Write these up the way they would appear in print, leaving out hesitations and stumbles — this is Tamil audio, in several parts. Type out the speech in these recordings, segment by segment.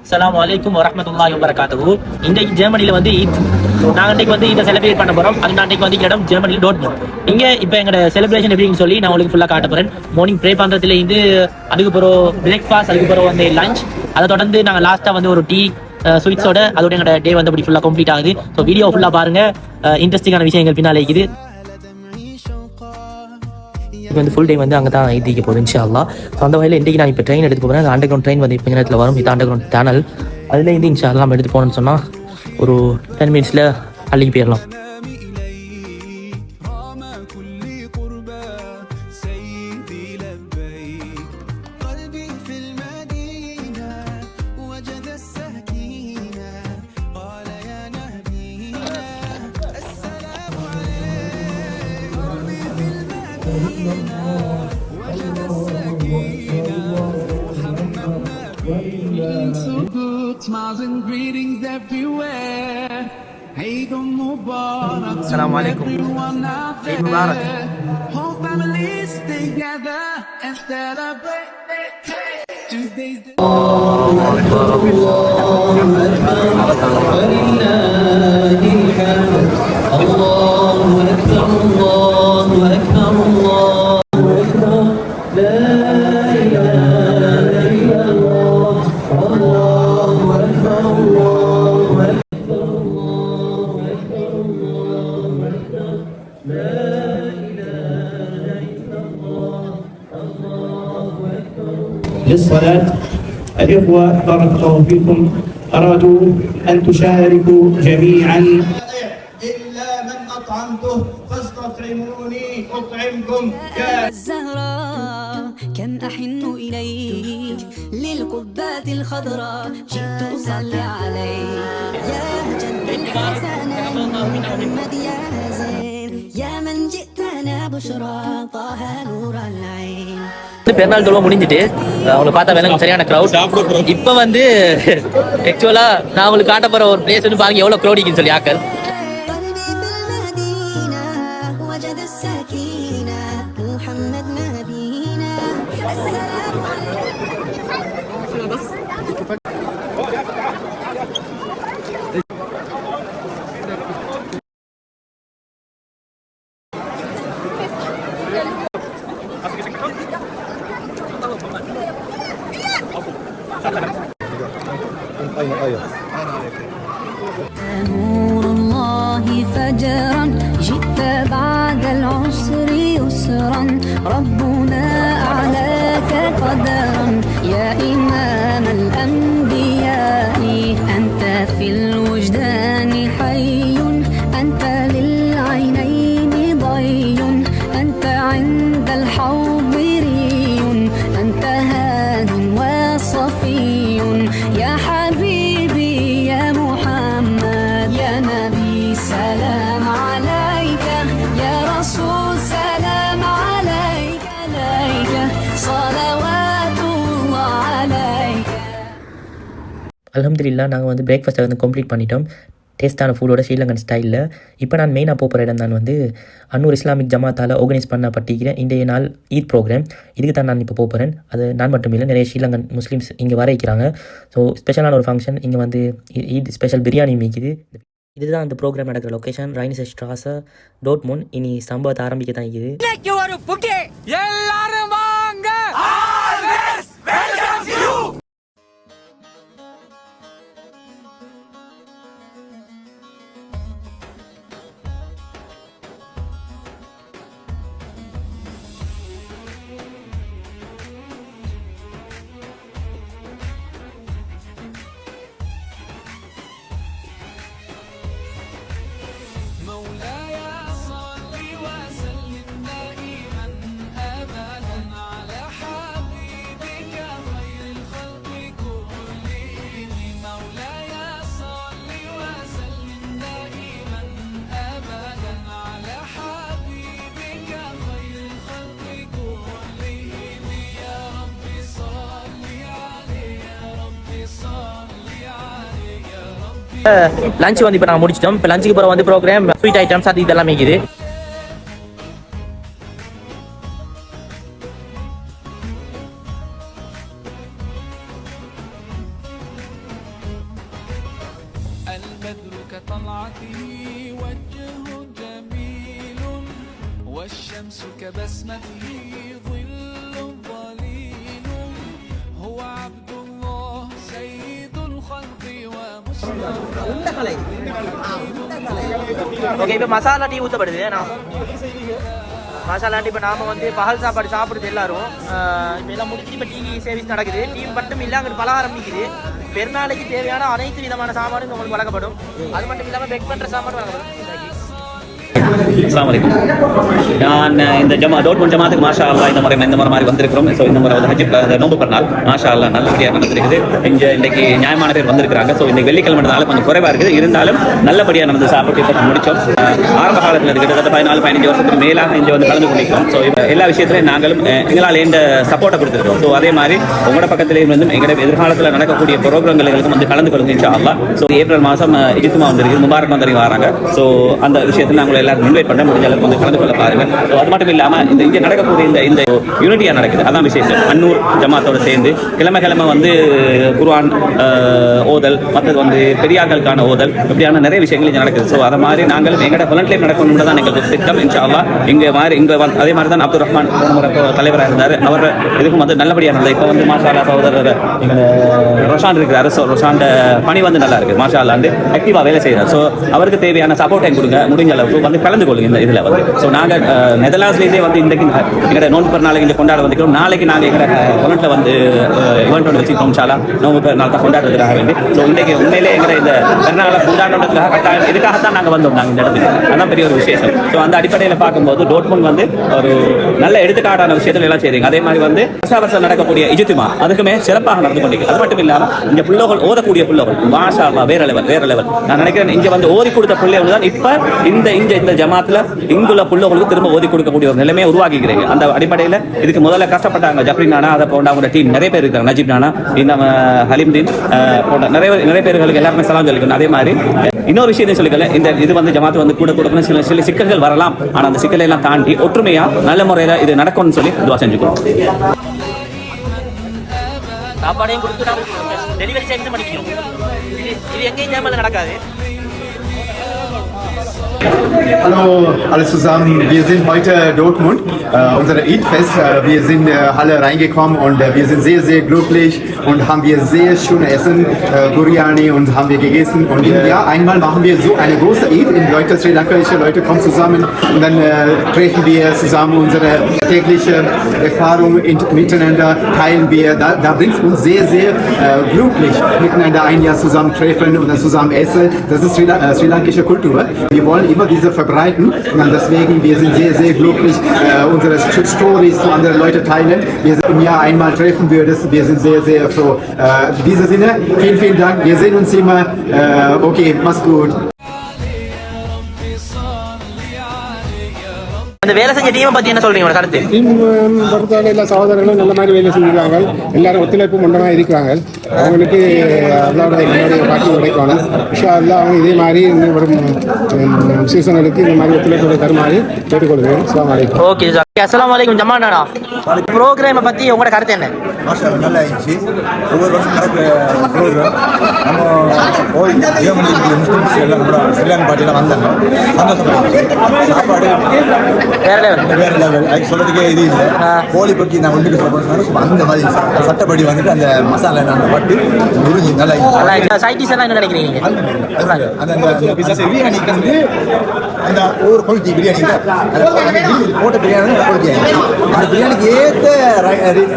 அஸ்ஸலாமு அலைக்கும் வரஹ்மத்துல்லாஹி வபரகாத்துஹு. இன்றைக்கு ஜெர்மனியில் வந்து ஈத். நாங்கள் இன்றைக்கு வந்து இதை செலிப்ரேட் பண்ண போகிறோம். அது நான் இன்றைக்கு வந்து இடம் ஜெர்மனியில் டோட்மூண்ட். இங்கே இப்போ எங்களோட செலிப்ரேஷன் எப்படின்னு சொல்லி நான் உங்களுக்கு ஃபுல்லாக காட்ட போகிறேன். மார்னிங் ப்ரே பண்ணுறதுல இருந்து அதுக்கு பிறகு பிரேக்ஃபாஸ்ட், அதுக்கு பிறகு வந்து லஞ்ச், அதை தொடர்ந்து நாங்கள் லாஸ்ட்டாக வந்து ஒரு டீ ஸ்வீட்ஸோட அதோட எங்களோட டே வந்து அப்படி ஃபுல்லாக கம்ப்ளீட் ஆகுது. ஸோ வீடியோ ஃபுல்லாக பாருங்கள். இன்ட்ரெஸ்டிங்கான விஷயங்கள் பின்னால் இருக்குது. இப்போ வந்து ஃபுல் டே வந்து அங்கே தான் ஐடிக்கு போகுது இன்ஷா அல்லாஹ். ஸோ அந்த வகையில் இன்றைக்கி நான் இப்போ ட்ரெயின் எடுத்து போகிறேன். அந்த அண்டர் கிரவுண்ட் ட்ரெயின் வந்து இப்போ நேரத்தில் வரும். இது அண்டர் கிரவுண்ட் டனல். அதுலேருந்து இன்ஷா அல்லாஹ் நம்ம எடுத்து போகணும்னு சொன்னால் ஒரு 10 மினிட்ஸில் அள்ளிக்கு போயிடலாம். Smiles and greetings everywhere. Eid Mubarak to everyone out there. Whole families together and celebrate. Today's the للصلاة. الإخوة بارك الله فيكم أرادوا أن تشاركوا جميعا. إلا من أطعمته فاستطعموني أطعمكم. يا الزهراء كم أحن إليك للقبات الخضراء جئت أصلي عليك يا جد الحسنين محمد يا زين يا من جئتنا بشرى طه نور العين. பெருநாள் தொழுவ முடிஞ்சிட்டு அவங்களை பார்த்தா வேணும் சரியான க்ரௌட். இப்போ வந்து ஆக்சுவலாக நான் உங்களுக்கு காட்ட போகிற ஒரு பிளேஸ் வந்து பாருங்க எவ்வளோ க்ரௌடிக்குன்னு சொல்லி ஆக்கள். نور الله فجرا جئت بعد العسر يسرا ربنا أعلاك قدرا يا إمام الأنبياء أنت في الوجدان حي أنت للعينين ضي أنت عند الحوض ري أنت هاد وصفي يا حبيبي يا محمد يا نبي سلام عليك يا رسول سلام عليك عليك صلوات الله عليك. அல்ஹம்துலில்லாஹ் நாங்கள் வந்து பிரேக்ஃபாஸ்ட்டை வந்து கம்ப்ளீட் பண்ணிட்டோம். டேஸ்ட்டான ஃபுட்டோட ஸ்ரீலங்கன் ஸ்டைலில். இப்போ நான் மெயினாக போகிற இடம் தான் வந்து அன்னூர் இஸ்லாமிக் ஜமாத்தால் ஆர்கனைஸ் பண்ணப்பட்டிருக்கிறேன் இன்றைய நாள் ஈத் ப்ரோக்ராம். இதுக்கு தான் நான் இப்போ போகிறேன். அது நான் மட்டும் இல்லை, நிறைய ஸ்ரீலங்கன் முஸ்லீம்ஸ் இங்கே வர வைக்கிறாங்க. ஸோ ஸ்பெஷலான ஒரு ஃபங்க்ஷன் இங்கே வந்து ஈத் ஸ்பெஷல் பிரியாணி மீக்குது. இதுதான் அந்த ப்ரோக்ராம் நடக்கிற லொக்கேஷன், ரைனிஸ் ஸ்ட்ராஸா டோட்மூண்ட். இனி சம்பவத்தை ஆரம்பிக்க தான் இருக்குது. எல்லாரும் வாங்க. مولاي صل وسلم دائما ابدا على حبيبك خير الخلق كلهم. مولاي صل وسلم دائما ابدا على حبيبك خير الخلق كلهم. يا رب صل عليه يا رب صل عليه يا رب. லஞ்ச் வந்து இப்போ நாங்கள் முடிச்சிட்டோம். இப்போ லஞ்சுக்கு அப்புறம் வந்து ப்ரோக்ராம் ஸ்வீட் ஐட்டம்ஸ் அது இதெல்லாம் இருக்குது. والشمس كبسمته ظل ظليل هو عبد الله سيد الخلق ومسلم. ஓகே, இப்போ மசாலா டீ ஊற்றப்படுது. மசாலா டீ இப்போ நாம் வந்து பகல் சாப்பாடு சாப்பிடுது எல்லாரும். இப்போ எல்லாம் முடிச்சு இப்போ டிவி சர்வீஸ் நடக்குது. டிவி மட்டும் இல்லை, அங்கே பலகாரம் நிற்குது. பெருநாளைக்கு தேவையான அனைத்து விதமான சாமானும் உங்களுக்கு வழங்கப்படும். அது மட்டும் இல்லாமல் பெக் பண்ணுற சாமானும் வழங்கப்படும். அஸ்ஸலாமு அலைக்கும். நான் இந்த டோட்மண்ட் ஜமாத்துக்கு மாஷா அல்லாஹ் இந்த முறை மாதிரி வந்திருக்கிறோம். ஸோ இந்த முறை வந்து ஹஜ் நோம்பு பண்ணால் மாஷா அல்லாஹ் நல்லபடியாக நடந்திருக்குது. இன்றைக்கு நியாயமான பேர் வந்திருக்கிறாங்க. ஸோ இந்த வெள்ளிக்கிழமைனால கொஞ்சம் குறைவாக இருக்குது. இருந்தாலும் நல்லபடியாக நடந்து சாப்பிட்டு இப்போ முடித்தோம். ஆரம்ப காலத்தில் கிட்டத்தட்ட 14-15 வருஷத்துக்கு மேலாக இங்கே வந்து கலந்து கொண்டிருக்கிறோம். ஸோ இப்போ எல்லா விஷயத்திலையும் நாங்களும் எங்களால் இந்த சப்போர்ட்டை கொடுத்துருக்கோம். ஸோ அதே மாதிரி உங்களோட பக்கத்திலேயும் வந்து எங்களுடைய எதிர்காலத்தில் நடக்கக்கூடிய ப்ரோக்ராம்களுக்கும் வந்து கலந்து கொள்ளுங்க இன்ஷா அல்லாஹ். ஸோ ஏப்ரல் மாதம் இஜித்துமா வந்திருக்கு, முபாரக் வந்தவங்க வராங்க. ஸோ அந்த விஷயத்தில் நாங்கள் எல்லாரும் இன்வைட் பண்ண முடிஞ்ச அளவுக்கு வந்து கலந்து கொள்ள பாருங்க. ஸோ அது மட்டும் இல்லாமல் இங்கே நடக்கக்கூடிய இந்த யூனிட்டியாக நடக்குது, அதான் விசேஷம். அன்னூர் ஜமாத்தோடு சேர்ந்து கிழமை வந்து குர்ஆன் ஓதல், மற்றது வந்து பெரியார்களுக்கான ஓதல், இப்படியான நிறைய விஷயங்கள் இங்கே நடக்குது. ஸோ அதை மாதிரி நாங்களும் எங்களோட வாலண்டியர் நடக்கணும்னு தான் எங்களுக்கு திட்டம் இன்ஷா அல்லாஹ். இங்கே அதே மாதிரி தான் அப்துல் ரஹ்மான் தலைவராக இருந்தார். அவர் இதுக்கும் வந்து நல்லபடியாக இருந்தது. இப்போ வந்து மாஷா அல்லாஹ் சகோதரர் ரொஷான் இருக்கிறார். ஸோ ரொஷான் பணி வந்து நல்லா இருக்குது மாஷா அல்லாஹ், வந்து ஆக்டிவாக வேலை செய்கிறார். ஸோ அவருக்கு தேவையான சப்போர்ட்டை கொடுங்க, முடிஞ்ச அளவுக்கு வந்து கலந்து கொள்ளுங்க இந்த இதில் வந்து. ஸோ நாங்கள் நெதர்லாண்ட்ஸ்லேருந்தே வந்து இன்றைக்கு எங்களோட நோன்பு பெருநாளைக்கு இங்கே கொண்டாட வந்துக்கிறோம். நாளைக்கு நாங்கள் எங்களோட இவெண்ட்டில் வந்து இவெண்ட் ஒன்று வச்சுக்கிறோம் இன்ஷா அல்லாஹ், நோன்பு பெருநாள் தான் கொண்டாடுறதுக்காக வேண்டி. ஸோ இன்றைக்கு உண்மையிலே எங்களை இந்த பெருநாளை கொண்டாடுறதுக்காக கட்டாயம் இதுக்காகத்தான் நாங்கள் வந்தோம். நாங்கள் இந்த இடத்துக்கு அதான் பெரிய ஒரு விசேஷம். ஸோ அந்த அடிப்படையில் பார்க்கும்போது டோட்மண்ட் வந்து ஒரு நல்ல எடுத்துக்காட்டான விஷயத்தில் எல்லாம் செய்றீங்க. அதே மாதிரி வந்து வருஷம் நடக்கக்கூடிய இஜ்திமா அதுக்குமே சிறப்பாக நடந்து கொண்டிருக்கு. அது மட்டும் இல்லாமல் இங்கே பிள்ளைகள் ஓதக்கூடிய பிள்ளைகள் மாஷா அல்லாஹ் வேற லெவல். நான் நினைக்கிறேன் இங்கே வந்து ஓதி கொடுத்த பிள்ளைகள் தான் இப்போ இந்த ஜமாத்தில் இங்குள்ள பிள்ளைகளுக்கு திரும்ப ஓதி கொடுக்கக்கூடிய ஒரு நிலைமையை உருவாக்கிக்கிறீங்க. அந்த அடிப்படையில் இதுக்கு முதல்ல கஷ்டப்பட்டாங்க ஜஃப்ரின் நானா, அதை போன்ற அவங்க டீம் நிறைய பேர் இருக்காங்க, நஜீப் நானா, இன்னும் ஹலீம்தீன் போன்ற நிறைய பேர்களுக்கு எல்லாருமே சலாம் சொல்லிக்கணும். அதே மாதிரி இன்னொரு விஷயத்தையும் சொல்லிக்கல, இந்த இது வந்து ஜமாத்து வந்து கூட சில சிக்கல்கள் வரலாம். ஆனால் அந்த சிக்கலை எல்லாம் தாண்டி ஒற்றுமையாக நல்ல முறையில் இது நடக்கும்னு சொல்லி துவா செஞ்சுக்கிறோம். சாப்பாடையும் கொடுத்து டெலிவரி சர்வீஸ் பண்ணிக்கிறோம். இது எங்கேயும் ஜாமான் நடக்காது. Hallo alle zusammen, wir sind heute Dortmund, unser Eid-Fest. Wir sind in der Halle reingekommen und wir sind sehr, sehr glücklich und haben wir sehr schön Essen, Biryani und haben wir gegessen. Und im Jahr einmal machen wir so eine große Eid. Leute, Sri Lankaische Leute kommen zusammen und dann treffen wir zusammen unsere tägliche Erfahrung miteinander, teilen wir. Da bringt es uns sehr, sehr glücklich, miteinander ein Jahr zusammen treffen und dann zusammen essen. Das ist Sri Lankische Kultur. Wir wollen immer diese verbreiten und deswegen wir sind sehr, sehr glücklich, unsere Stories zu anderen Leuten teilen. Wir sind im Jahr einmal treffen wir das, wir sind sehr, sehr froh. In diesem Sinne, vielen, vielen Dank. Wir sehen uns immer. Okay, mach's gut. அந்த வேலை செஞ்ச டீமை பற்றி என்ன சொல்றீங்க கருத்து? டீம் பொறுத்தவரை எல்லா சகோதரர்களும் நல்ல மாதிரி வேலை செஞ்சுருக்காங்க. எல்லாரும் ஒத்துழைப்பு மண்டமாக இருக்கிறாங்க. அவங்களுக்கு அல்லாவோட என்னுடைய பாக்கி உடைக்கணும். இன்ஷா அல்லாஹ் அவங்க இதே மாதிரி இன்னும் வரும் சீசனுக்கு இந்த மாதிரி ஒத்துழைப்பு தருமாறி கேட்டுக்கொள்கிறேன். அஸ்ஸலாமு அலைக்கும். Okay sir. அஸ்ஸலாமு அலைக்கும் ஜமானாடா. ப்ரோக்ராமை பற்றி உங்களோட கருத்து என்ன? நல்லா ஆயிடுச்சு. ஒவ்வொரு வருஷம் நடக்கிற ப்ரோக்ராம் நம்ம முஸ்லிம்ஸ் எல்லாம் கூட ஸ்ரீலங்கா பார்ட்டியெல்லாம் வந்தாங்க. சந்தோஷமாக சாப்பாடு வேற லெவல். அதுக்கு சொல்றதுக்கே இது இல்லை. கோழி பற்றி நான் ஒன்றுக்கு சொல்றேன். அந்த மாதிரி சட்டப்படி வந்துட்டு அந்த மசாலா நாங்கள் பட்டு முறிஞ்சி நல்லா சைடிஸ் எல்லாம் என்ன நினைக்கிறீங்க? அந்த பிரியாணிக்கு வந்து அந்த ஒவ்வொரு கொளுத்தி பிரியாணி போட்ட பிரியாணி கொளுத்தி ஆயிடுச்சு. அந்த பிரியாணிக்கு ஏற்ற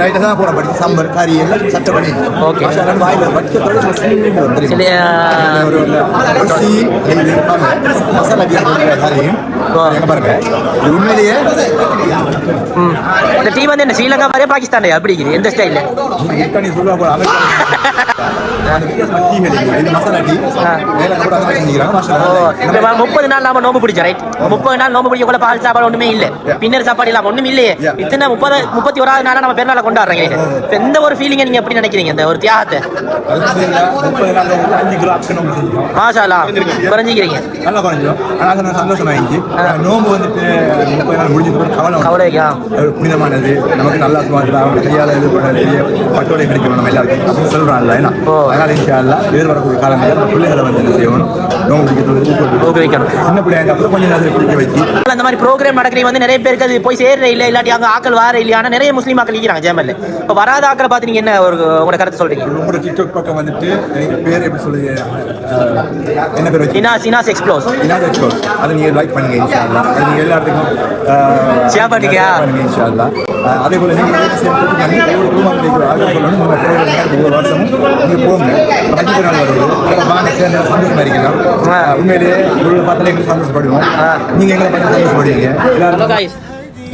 ரைட்டை தான் போடப்படுது. சாம்பார் கறி எல்லாம் சட்டப்படி வாயில் பட்டு மசாலா பிரியாணி பாருங்க. இது உண்மையிலேயே இந்த டீம் வந்து என்ன ஸ்ரீலங்கா மாதிரியே பாகிஸ்தான் அப்படி இருக்குது எந்த ஸ்டைலில் சொல்லுவா போல மசாலா டீ 30 நாள் நாம நோம்பு பிடிச்சோம். ரைட், 30 நாள் நோம்பு பிடிக்க கூட பால் சாப்பாடு ஒண்ணுமே இல்லை, பின்னர் சாப்பாடு இல்லாம ஒண்ணும் இல்லையே. இத்தனை 31வது நாளா நம்ம பெருநாளை கொண்டாடுறோங்க. எந்த ஒரு ஃபீலிங்கை நீங்க எப்படி நினைக்கிறீங்க இந்த ஒரு தியாகத்தை? மாஷா அல்லாஹ் குறைஞ்சிக்கிறீங்க. நல்லா குறைஞ்சிடும். ஆனால் சந்தோஷம் ஆயிடுச்சு. நோம்பு வந்துட்டு 30 நாள் முடிஞ்சது கவலை புனிதமானது. நமக்கு நல்லா அவங்க கையால் இது பண்ண பட்டோலை கிடைக்கணும் நம்ம எல்லாருக்கும் அப்படின்னு சொல்றாங்கல்ல. ஏன்னா அதனால இன்ஷா அல்லாஹ் வேறு வரக்கூடிய காலங்களில் நம்ம பிள்ளைகளை வந்து என்ன செய்யணும் ஊக்குவிக்கணும். சின்ன பிள்ளைங்க அப்புறம் கொஞ்சம் நேரத்தில் குளிக்க வச்சு அந்த மாதிரி ப்ரோக்ராம் நடக்கிறீங்க வந்து நிறைய பேருக்கு அது போய் சேர்ற இல்லை, இல்லாட்டி அங்கே ஆக்கள் வார இல்லையா? ஆனால் நிறைய முஸ்லீம் ஆக்கள் இருக்கிறாங்க ஜெர்மனில். இப்போ வராத ஆக்களை பார்த்து நீங்கள் என்ன உங்களோட கருத்து சொல்றீங்க? உங்களோட டிக்டாக் பக்கம் வந்துட்டு எனக்கு பேர் எப்படி சொல்லுங்க, என்ன பேர் வச்சு சினாஸ் எக்ஸ்ப்ளோஸ் அதை நீங்கள் லைக் பண்ணுங்க இன்ஷா அல்லாஹ். அது நீங்கள் எல்லாத்துக்கும் ஷேர் பண்ணுங்க இன்ஷா அல்லாஹ். அதே போல் நீங்கள் ஒவ்வொரு குடும்பம் ஆர்டர் சொல்லணும். ஒவ்வொரு வருஷமும் நீங்கள் போங்க. ஹஜ்ஜுக்கு நாள் வருது, வாங்க சேர்ந்து சந்தோஷமா இருக்கலாம். உண்மையிலேயே உங்களை பார்த்தாலே எங்களுக்கு சந்தோஷப்படுவோம், நீங்கள் எங்களை பார்த்து சந்தோஷப்படுவீங்க எல்லாரும்.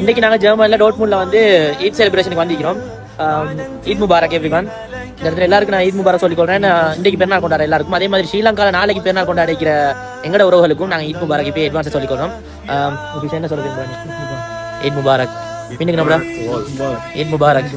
இன்னைக்கு நாங்கள் ஜெர்மனில் டோட்முண்டில் வந்து ஈத் செலிப்ரேஷனுக்கு வந்திருக்கிறோம். Eid Mubarak everyone. இந்த இடத்துல எல்லாருக்கும் நான் ஈத் முபாரக் சொல்லிக்கொள்றேன். இன்றைக்கு பெருநாள் கொண்டாட எல்லாருக்கும், அதே மாதிரி ஸ்ரீலங்காவில் நாளைக்கு பெருநாள் கொண்டாடிக்கிற எங்களோட உறவுகளுக்கும் நாங்கள் ஈத் முபாரக் இப்போ அட்வான்ஸாக சொல்லிக்கொள்றோம். என்ன சொல்லுங்க? ஈத் முபாரக். பின்னுக்கு நம்மளா ஈத் முபாரக்.